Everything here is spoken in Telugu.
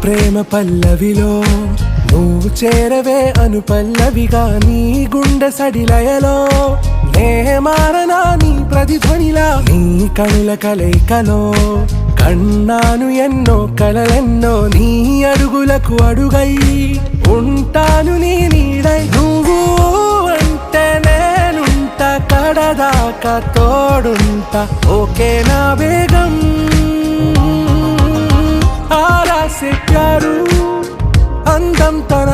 ప్రేమ పల్లవిలో నువ్వు చేరవే అను పల్లవిగా నీ గుండె సడిలయలో నే మారనా నీ ప్రతిధ్వనిలా నీ కనుల కలయికలో కన్నాను ఎన్నో కలలెన్నో నీ అడుగులకు అడుగై ఉంటాను నీ నీడై నువ్వు అంటే నేనుంట కడదాకా తోడుంటా ఓకే నా వేగం ఆరా से प्यारू అందం తన